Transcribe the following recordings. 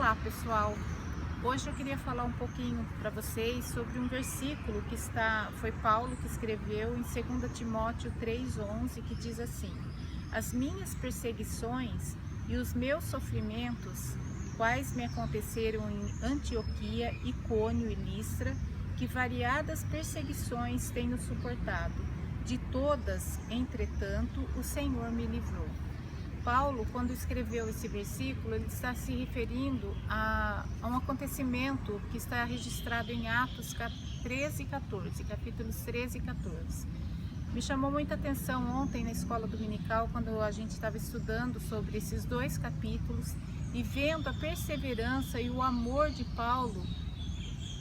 Olá pessoal, hoje eu queria falar um pouquinho para vocês sobre um versículo que foi Paulo que escreveu em 2 Timóteo 3,11, que diz assim: as minhas perseguições e os meus sofrimentos, quais me aconteceram em Antioquia, Icônio e Listra, que variadas perseguições tenho suportado, de todas, entretanto, o Senhor me livrou. Paulo, quando escreveu esse versículo, ele está se referindo a um acontecimento que está registrado em Atos 13 e 14, capítulos 13 e 14. Me chamou muita atenção ontem na escola dominical, quando a gente estava estudando sobre esses dois capítulos e vendo a perseverança e o amor de Paulo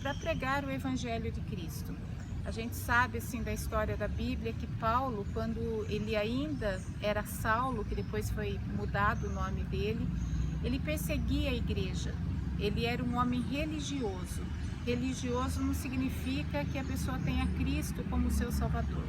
para pregar o Evangelho de Cristo. A gente sabe assim da história da Bíblia que Paulo, quando ele ainda era Saulo, que depois foi mudado o nome dele, ele perseguia a igreja. Ele era um homem religioso. Religioso não significa que a pessoa tenha Cristo como seu Salvador.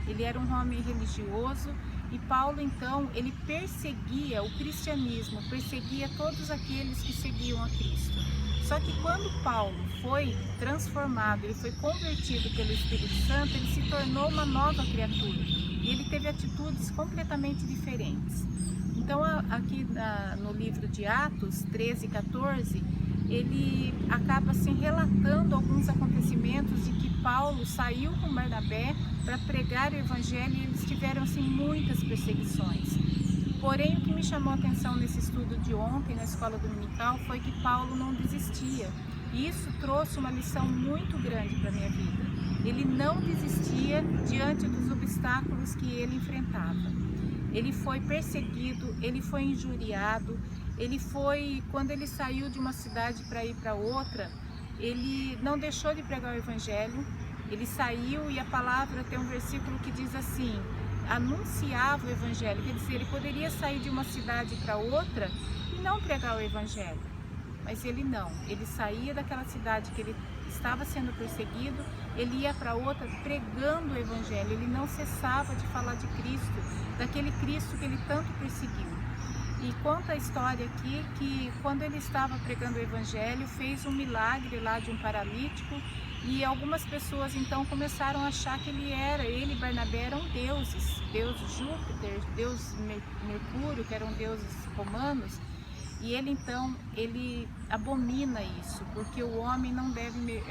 Ele era um homem religioso e Paulo então ele perseguia o cristianismo, perseguia todos aqueles que seguiam a Cristo. Só que quando Paulo foi transformado, ele foi convertido pelo Espírito Santo, ele se tornou uma nova criatura e ele teve atitudes completamente diferentes. Então aqui no livro de Atos 13 e 14, ele acaba assim relatando alguns acontecimentos de que Paulo saiu com Barnabé para pregar o Evangelho e eles tiveram assim muitas perseguições. Porém, o que me chamou a atenção nesse estudo de ontem na escola dominical foi que Paulo não desistia. E isso trouxe uma lição muito grande para a minha vida. Ele não desistia diante dos obstáculos que ele enfrentava. Ele foi perseguido, ele foi injuriado, quando ele saiu de uma cidade para ir para outra, ele não deixou de pregar o Evangelho, ele saiu e a palavra tem um versículo que diz assim: anunciava o Evangelho, quer dizer, ele poderia sair de uma cidade para outra e não pregar o Evangelho, mas ele não, ele saía daquela cidade que ele estava sendo perseguido, ele ia para outra pregando o Evangelho, ele não cessava de falar de Cristo, daquele Cristo que ele tanto perseguiu. E conta a história aqui que quando ele estava pregando o Evangelho, fez um milagre lá de um paralítico e algumas pessoas então começaram a achar que ele e Barnabé eram deuses, Deus Júpiter, Deus Mercúrio, que eram deuses romanos, e ele abomina isso, porque o homem não deve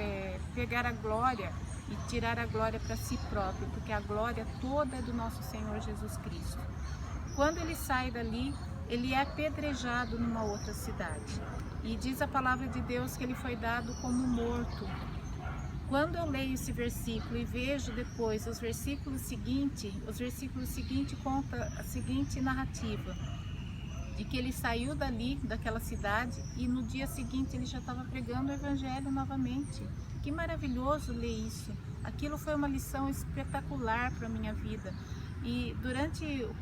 pegar a glória e tirar a glória para si próprio, porque a glória toda é do nosso Senhor Jesus Cristo. Quando ele sai dali, ele é apedrejado numa outra cidade. E diz a palavra de Deus que ele foi dado como morto. Quando eu leio esse versículo e vejo depois os versículos seguintes contam a seguinte narrativa, de que ele saiu daquela cidade, e no dia seguinte ele já estava pregando o Evangelho novamente. Que maravilhoso ler isso! Aquilo foi uma lição espetacular para a minha vida. E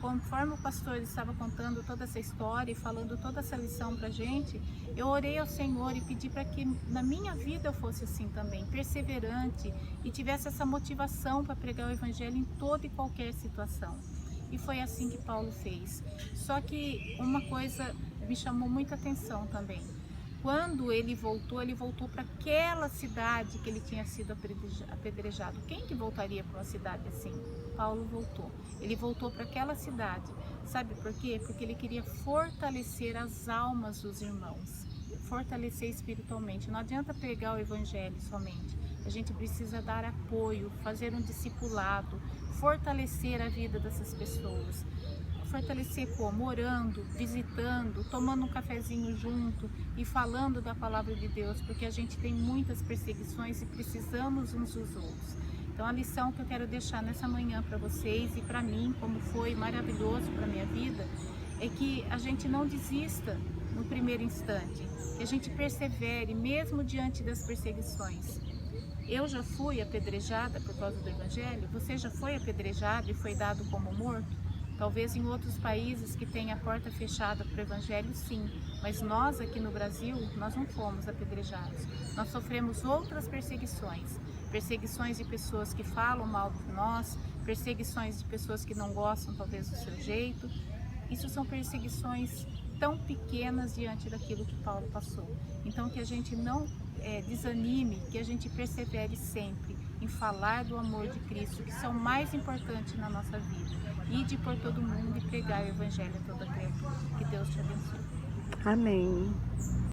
conforme o pastor estava contando toda essa história e falando toda essa lição para a gente, eu orei ao Senhor e pedi para que na minha vida eu fosse assim também, perseverante e tivesse essa motivação para pregar o Evangelho em toda e qualquer situação. E foi assim que Paulo fez. Só que uma coisa me chamou muita atenção também. Quando ele voltou para aquela cidade que ele tinha sido apedrejado. Quem que voltaria para uma cidade assim? Paulo voltou. Ele voltou para aquela cidade. Sabe por quê? Porque ele queria fortalecer as almas dos irmãos. Fortalecer espiritualmente. Não adianta pregar o Evangelho somente. A gente precisa dar apoio, fazer um discipulado, fortalecer a vida dessas pessoas. Fortalecer como? Orando, visitando, tomando um cafezinho junto e falando da palavra de Deus, porque a gente tem muitas perseguições e precisamos uns dos outros. Então a lição que eu quero deixar nessa manhã para vocês e para mim, como foi maravilhoso para a minha vida, é que a gente não desista no primeiro instante, que a gente persevere mesmo diante das perseguições. Eu já fui apedrejada por causa do Evangelho, você já foi apedrejado e foi dado como morto? Talvez em outros países que têm a porta fechada para o Evangelho, sim, mas nós aqui no Brasil, nós não fomos apedrejados. Nós sofremos outras perseguições, perseguições de pessoas que falam mal de nós, perseguições de pessoas que não gostam talvez do seu jeito. Isso são perseguições tão pequenas diante daquilo que Paulo passou. Então que a gente não desanime, que a gente persevere sempre em falar do amor de Cristo, que são mais importantes na nossa vida. Ide por todo mundo e pregar o Evangelho a toda criatura. Que Deus te abençoe. Amém.